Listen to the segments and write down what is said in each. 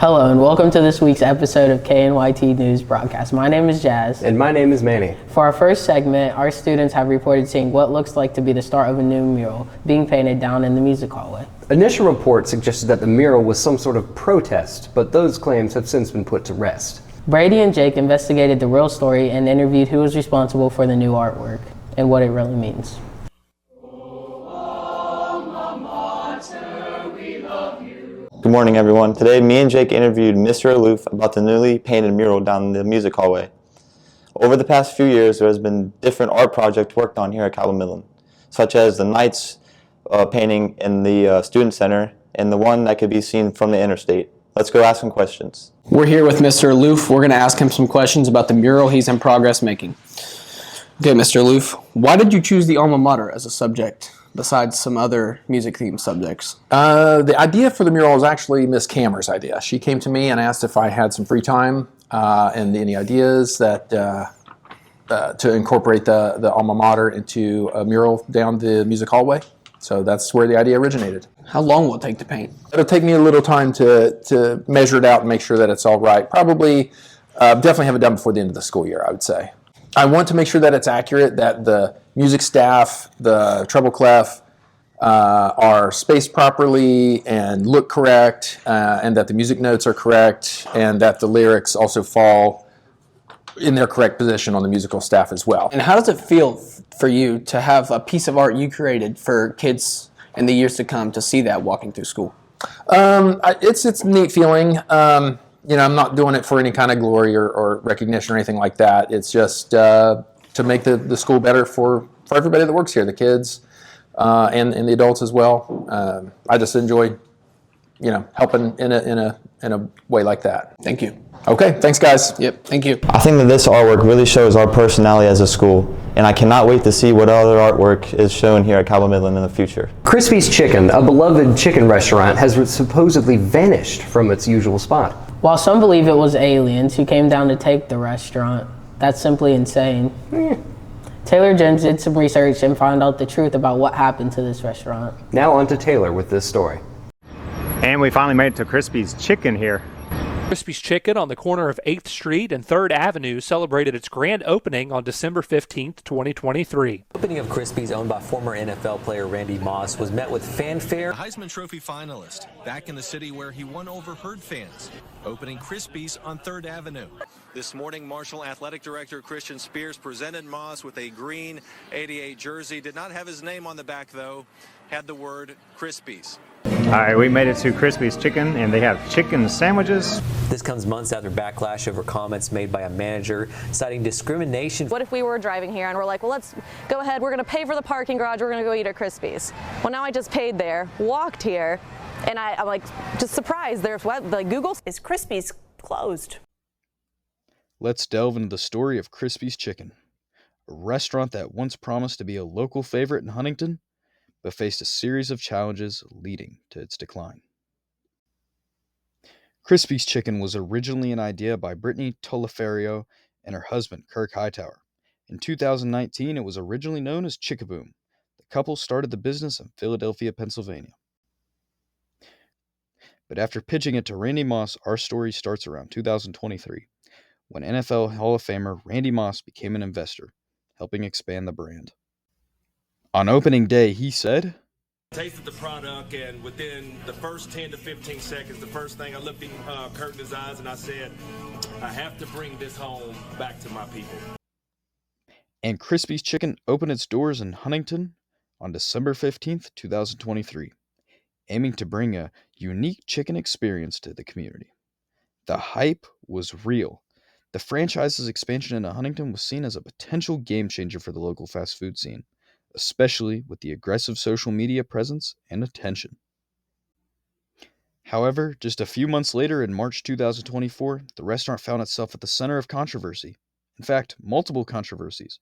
Hello and welcome to this week's episode of KNYT News Broadcast. My name is Jazz. And my name is Manny. For our first segment, our students have reported seeing what looks like to be the start of a new mural being painted down in the music hallway. Initial reports suggested that the mural was some sort of protest, but those claims have since been put to rest. Brady and Jake investigated the real story and interviewed who was responsible for the new artwork and what it really means. Good morning, everyone. Today, me and Jake interviewed Mr. Aloof about the newly painted mural down in the music hallway. Over the past few years, there has been different art projects worked on here at Calamillan, such as the Knights painting in the Student Center and the one that could be seen from the interstate. Let's go ask some questions. We're here with Mr. Aloof. We're going to ask him some questions about the mural he's in progress making. Okay, Mr. Aloof, why did you choose the alma mater as a subject besides some other music-themed subjects? The idea for the mural was actually Miss Cameron's idea. She came to me and asked if I had some free time and any ideas that to incorporate the alma mater into a mural down the music hallway. So that's where the idea originated. How long will it take to paint? It'll take me a little time to measure it out and make sure that it's all right. Probably, definitely have it done before the end of the school year, I would say. I want to make sure that it's accurate, that the music staff, the treble clef, are spaced properly and look correct, and that the music notes are correct, and that the lyrics also fall in their correct position on the musical staff as well. And how does it feel for you to have a piece of art you created for kids in the years to come to see that walking through school? It's a neat feeling. I'm not doing it for any kind of glory or recognition or anything like that. It's just to make the school better for everybody that works here, the kids and the adults as well. I just enjoy, helping in a way like that. Thank you. Okay, thanks guys. Yep, thank you. I think that this artwork really shows our personality as a school, and I cannot wait to see what other artwork is shown here at Calamillan in the future. Crispy's Chicken, a beloved chicken restaurant, has supposedly vanished from its usual spot. While some believe it was aliens who came down to take the restaurant, that's simply insane. Taylor Jones did some research and found out the truth about what happened to this restaurant. Now on to Taylor with this story. And we finally made it to Crispy's Chicken here. Crispy's Chicken on the corner of 8th Street and 3rd Avenue celebrated its grand opening on December 15th, 2023. Opening of Crispy's, owned by former NFL player Randy Moss, was met with fanfare. Heisman Trophy finalist, back in the city where he won over herd fans, opening Crispy's on 3rd Avenue. This morning, Marshall Athletic Director Christian Spears presented Moss with a green 88 jersey. Did not have his name on the back, though. Had the word Crispy's. All right, we made it to Crispy's Chicken, and they have chicken sandwiches. This comes months after backlash over comments made by a manager citing discrimination. What if we were driving here and we're like, well, let's go ahead, we're going to pay for the parking garage, we're going to go eat at Crispy's. Well, now I just paid there, walked here, and I'm like just surprised. There's what? Like Google is Crispy's closed. Let's delve into the story of Crispy's Chicken, a restaurant that once promised to be a local favorite in Huntington, but faced a series of challenges leading to its decline. Crispy's Chicken was originally an idea by Brittany Toliferio and her husband, Kirk Hightower. In 2019, it was originally known as Chickaboom. The couple started the business in Philadelphia, Pennsylvania. But after pitching it to Randy Moss, our story starts around 2023, when NFL Hall of Famer Randy Moss became an investor, helping expand the brand. On opening day, he said, Tasted the product, and within the first 10 to 15 seconds, the first thing I looked in Kurt in his eyes and I said, I have to bring this home back to my people. And Crispy's Chicken opened its doors in Huntington on December 15th, 2023, aiming to bring a unique chicken experience to the community. The hype was real. The franchise's expansion into Huntington was seen as a potential game changer for the local fast food scene, especially with the aggressive social media presence and attention. However, just a few months later in March 2024, the restaurant found itself at the center of controversy. In fact, multiple controversies.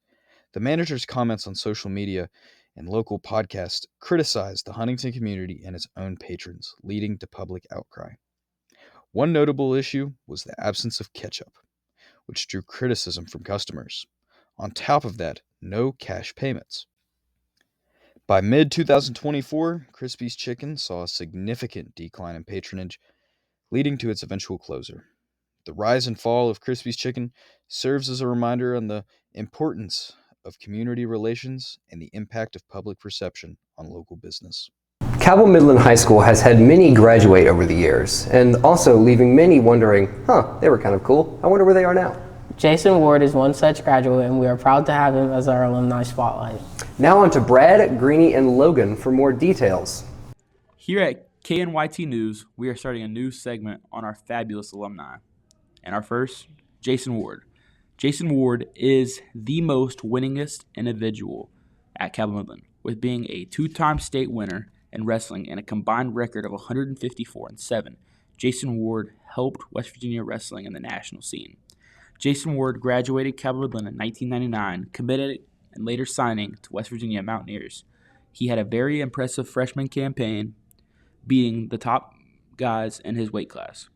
The manager's comments on social media and local podcasts criticized the Huntington community and its own patrons, leading to public outcry. One notable issue was the absence of ketchup, which drew criticism from customers. On top of that, no cash payments. By mid-2024, Crispy's Chicken saw a significant decline in patronage, leading to its eventual closure. The rise and fall of Crispy's Chicken serves as a reminder on the importance of community relations and the impact of public perception on local business. Cabell Midland High School has had many graduate over the years, and also leaving many wondering, they were kind of cool. I wonder where they are now. Jason Ward is one such graduate, and we are proud to have him as our alumni spotlight. Now on to Brad, Greeny, and Logan for more details. Here at KNYT News, we are starting a new segment on our fabulous alumni. And our first, Jason Ward. Jason Ward is the most winningest individual at Cabell Midland, with being a two-time state winner in wrestling and a combined record of 154-7. Jason Ward helped West Virginia wrestling in the national scene. Jason Ward graduated Cabell Midland in 1999, committed and later signing to West Virginia Mountaineers. He had a very impressive freshman campaign, beating the top guys in his weight class.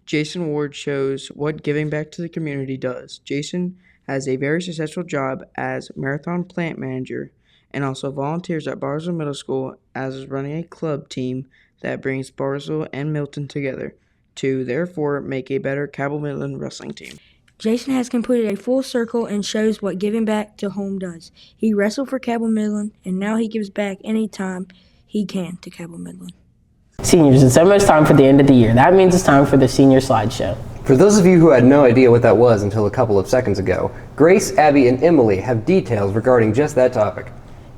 Jason Ward shows what giving back to the community does. Jason has a very successful job as marathon plant manager and also volunteers at Bartlesville Middle School as running a club team that brings Bartlesville and Milton together to therefore make a better Cabell Midland wrestling team. Jason has completed a full circle and shows what giving back to home does. He wrestled for Cabell Midland, and now he gives back anytime he can to Cabell Midland. Seniors, it's almost time for the end of the year. That means it's time for the senior slideshow. For those of you who had no idea what that was until a couple of seconds ago, Grace, Abby, and Emily have details regarding just that topic.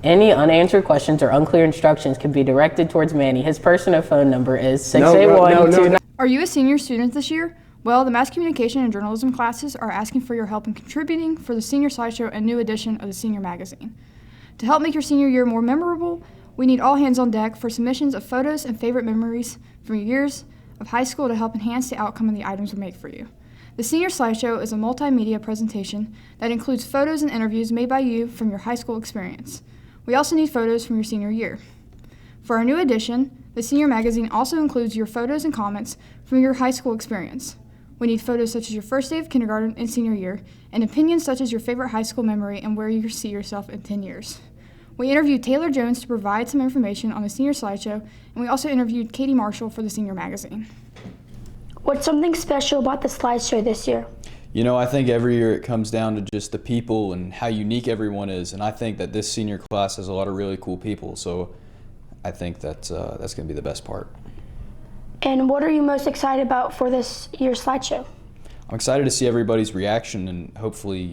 Any unanswered questions or unclear instructions can be directed towards Manny. His personal phone number is 681-29. Are you a senior student this year? Well, the mass communication and journalism classes are asking for your help in contributing for the senior slideshow and new edition of the senior magazine. To help make your senior year more memorable, we need all hands on deck for submissions of photos and favorite memories from your years of high school to help enhance the outcome of the items we make for you. The Senior Slideshow is a multimedia presentation that includes photos and interviews made by you from your high school experience. We also need photos from your senior year. For our new edition, the Senior Magazine also includes your photos and comments from your high school experience. We need photos such as your first day of kindergarten and senior year, and opinions such as your favorite high school memory and where you see yourself in 10 years. We interviewed Taylor Jones to provide some information on the Senior Slideshow, and we also interviewed Katie Marshall for the Senior Magazine. What's something special about the slideshow this year? You know, I think every year it comes down to just the people and how unique everyone is, and I think that this senior class has a lot of really cool people, so I think that's going to be the best part. And what are you most excited about for this year's slideshow? I'm excited to see everybody's reaction and hopefully,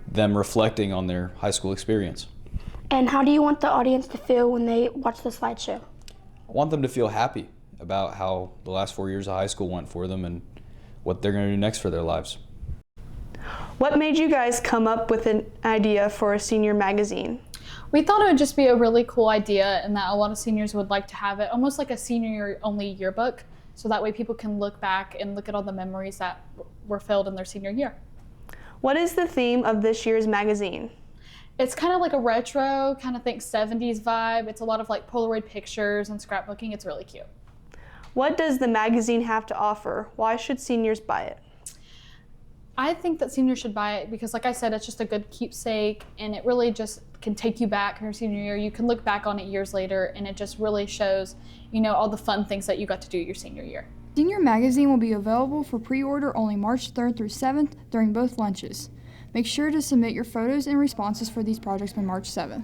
them reflecting on their high school experience. And how do you want the audience to feel when they watch the slideshow? I want them to feel happy about how the last 4 years of high school went for them and what they're going to do next for their lives. What made you guys come up with an idea for a senior magazine? We thought it would just be a really cool idea and that a lot of seniors would like to have it, almost like a senior-only yearbook, so that way people can look back and look at all the memories that were filled in their senior year. What is the theme of this year's magazine? It's kind of like a retro, kind of think 70s vibe. It's a lot of like Polaroid pictures and scrapbooking. It's really cute. What does the magazine have to offer? Why should seniors buy it? I think that seniors should buy it because, like I said, it's just a good keepsake and it really just can take you back in your senior year. You can look back on it years later and it just really shows, all the fun things that you got to do your senior year. Senior Magazine will be available for pre-order only March 3rd through 7th during both lunches. Make sure to submit your photos and responses for these projects by March 7th.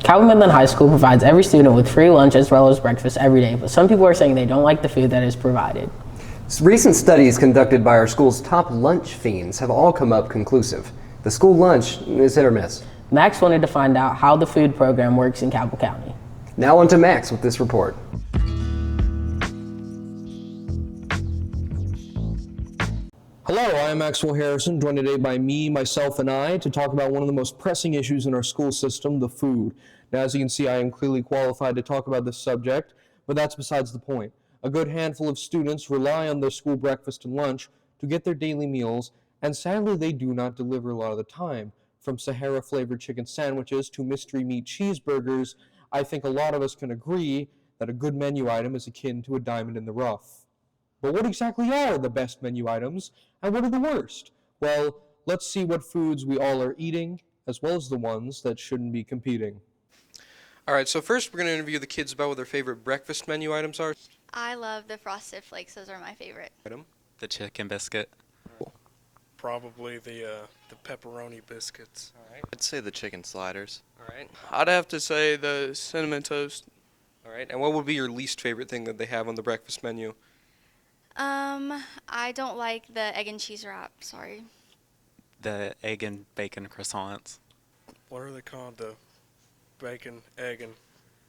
Cabell Midland High School provides every student with free lunch as well as breakfast every day, but some people are saying they don't like the food that is provided. Recent studies conducted by our school's top lunch fiends have all come up conclusive. The school lunch is hit or miss. Max wanted to find out how the food program works in Cabell County. Now on to Max with this report. Hello, I am Maxwell Harrison, joined today by me, myself, and I to talk about one of the most pressing issues in our school system, the food. Now, as you can see, I am clearly qualified to talk about this subject, but that's besides the point. A good handful of students rely on their school breakfast and lunch to get their daily meals, and sadly, they do not deliver a lot of the time. From Sahara-flavored chicken sandwiches to mystery meat cheeseburgers, I think a lot of us can agree that a good menu item is akin to a diamond in the rough. But what exactly are the best menu items, and what are the worst? Well, let's see what foods we all are eating, as well as the ones that shouldn't be competing. All right, so first we're going to interview the kids about what their favorite breakfast menu items are. I love the Frosted Flakes. Those are my favorite. The chicken biscuit. Probably the pepperoni biscuits. All right. I'd say the chicken sliders. All right. I'd have to say the cinnamon toast. All right. And what would be your least favorite thing that they have on the breakfast menu? I don't like the egg and cheese wrap. Sorry. The egg and bacon croissants. What are they called? The bacon, egg, and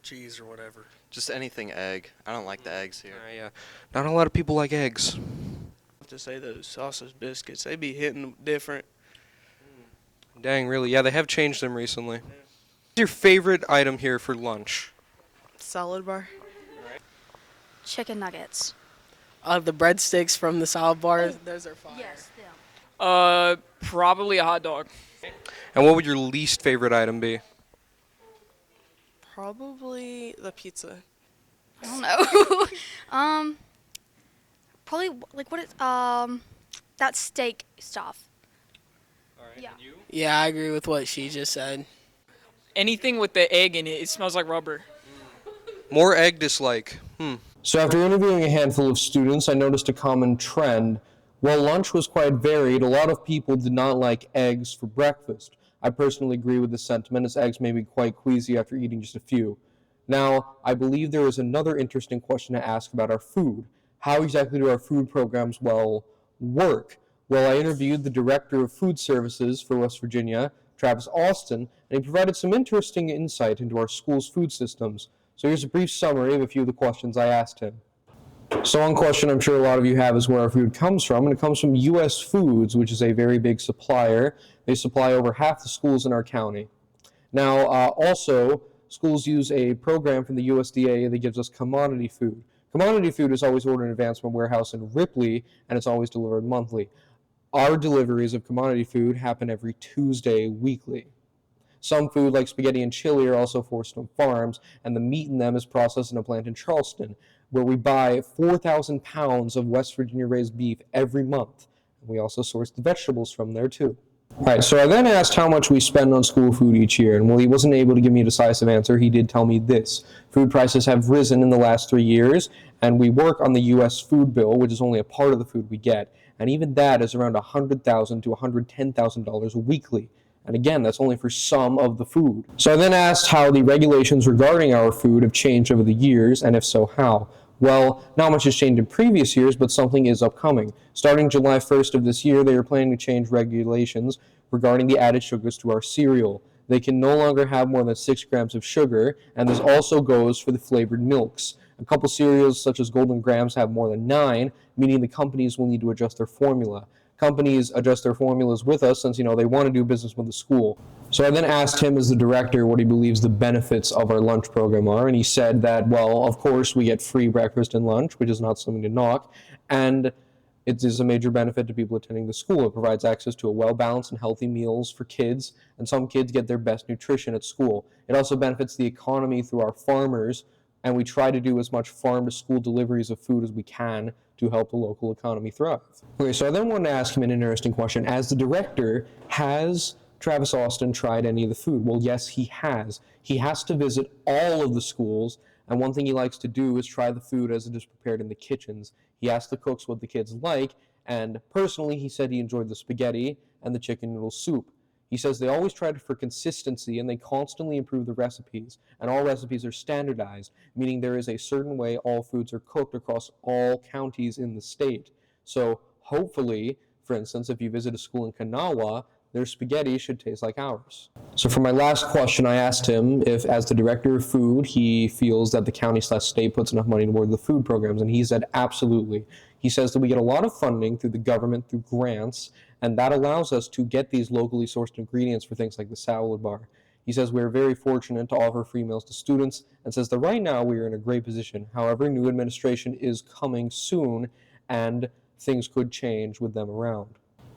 cheese or whatever. Just anything egg. I don't like the eggs here. Yeah. Not a lot of people like eggs. I have to say those sausage biscuits. They be hitting them different. Dang, really? Yeah, they have changed them recently. What's your favorite item here for lunch? Salad bar. Chicken nuggets. The breadsticks from the salad bar, those are fire. Yes, them. Probably a hot dog. And what would your least favorite item be? Probably the pizza. I don't know. Probably like what is that steak stuff. Yeah. Yeah, I agree with what she just said. Anything with the egg in it, it smells like rubber. More egg dislike. So after interviewing a handful of students, I noticed a common trend. While lunch was quite varied, a lot of people did not like eggs for breakfast. I personally agree with this sentiment, as eggs may be quite queasy after eating just a few. Now, I believe there is another interesting question to ask about our food. How exactly do our food programs, work? Well, I interviewed the Director of Food Services for West Virginia, Travis Austin, and he provided some interesting insight into our school's food systems. So here's a brief summary of a few of the questions I asked him. So one question I'm sure a lot of you have is where our food comes from, and it comes from U.S. Foods, which is a very big supplier. They supply over half the schools in our county. Now, also, schools use a program from the USDA that gives us commodity food. Commodity food is always ordered in advance from a warehouse in Ripley, and it's always delivered monthly. Our deliveries of commodity food happen every Tuesday weekly. Some food, like spaghetti and chili, are also sourced from farms, and the meat in them is processed in a plant in Charleston, where we buy 4,000 pounds of West Virginia-raised beef every month. We also source the vegetables from there, too. All right, so I then asked how much we spend on school food each year, and while he wasn't able to give me a decisive answer, he did tell me this. Food prices have risen in the last 3 years, and we work on the U.S. food bill, which is only a part of the food we get, and even that is around $100,000 to $110,000 weekly. And again, that's only for some of the food. So I then asked how the regulations regarding our food have changed over the years, and if so, how. Well, not much has changed in previous years, but something is upcoming. Starting July 1st of this year, they are planning to change regulations regarding the added sugars to our cereal. They can no longer have more than 6 grams of sugar, and this also goes for the flavored milks. A couple cereals, such as Golden Grams, have more than 9, meaning the companies will need to adjust their formula. Companies adjust their formulas with us since, they want to do business with the school. So I then asked him as the director what he believes the benefits of our lunch program are, and he said that, well, of course we get free breakfast and lunch, which is not something to knock, and it is a major benefit to people attending the school. It provides access to a well-balanced and healthy meals for kids, and some kids get their best nutrition at school. It also benefits the economy through our farmers, and we try to do as much farm-to-school deliveries of food as we can to help the local economy thrive. Okay, so I then wanted to ask him an interesting question. As the director, has Travis Austin tried any of the food? Well, yes, he has. He has to visit all of the schools, and one thing he likes to do is try the food as it is prepared in the kitchens. He asks the cooks what the kids like, and personally, he said he enjoyed the spaghetti and the chicken noodle soup. He says they always try for consistency, and they constantly improve the recipes, and all recipes are standardized, meaning there is a certain way all foods are cooked across all counties in the state. So hopefully, for instance, if you visit a school in Kanawha, their spaghetti should taste like ours. So for my last question, I asked him if, as the director of food, he feels that the county/state puts enough money toward the food programs, and he said absolutely. He says that we get a lot of funding through the government, through grants, and that allows us to get these locally sourced ingredients for things like the salad bar. He says we're very fortunate to offer free meals to students, and says that right now we are in a great position. However, new administration is coming soon, and things could change with them around.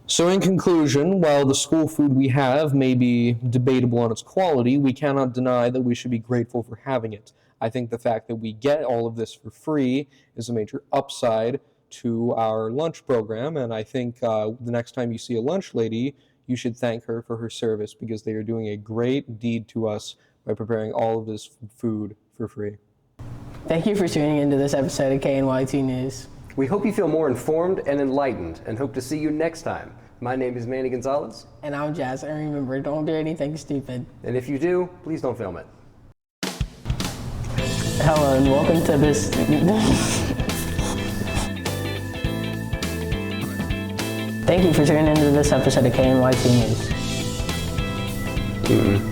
So in conclusion, while the school food we have may be debatable on its quality, we cannot deny that we should be grateful for having it. I think the fact that we get all of this for free is a major upside to our lunch program, and I think the next time you see a lunch lady, you should thank her for her service, because they are doing a great deed to us by preparing all of this food for free. Thank you for tuning into this episode of KNYT News. We hope you feel more informed and enlightened and hope to see you next time. My name is Manny Gonzalez. And I'm Jazz. And remember, don't do anything stupid. And if you do, please don't film it. Hello and welcome to this... Thank you for tuning into this episode of KNYT News.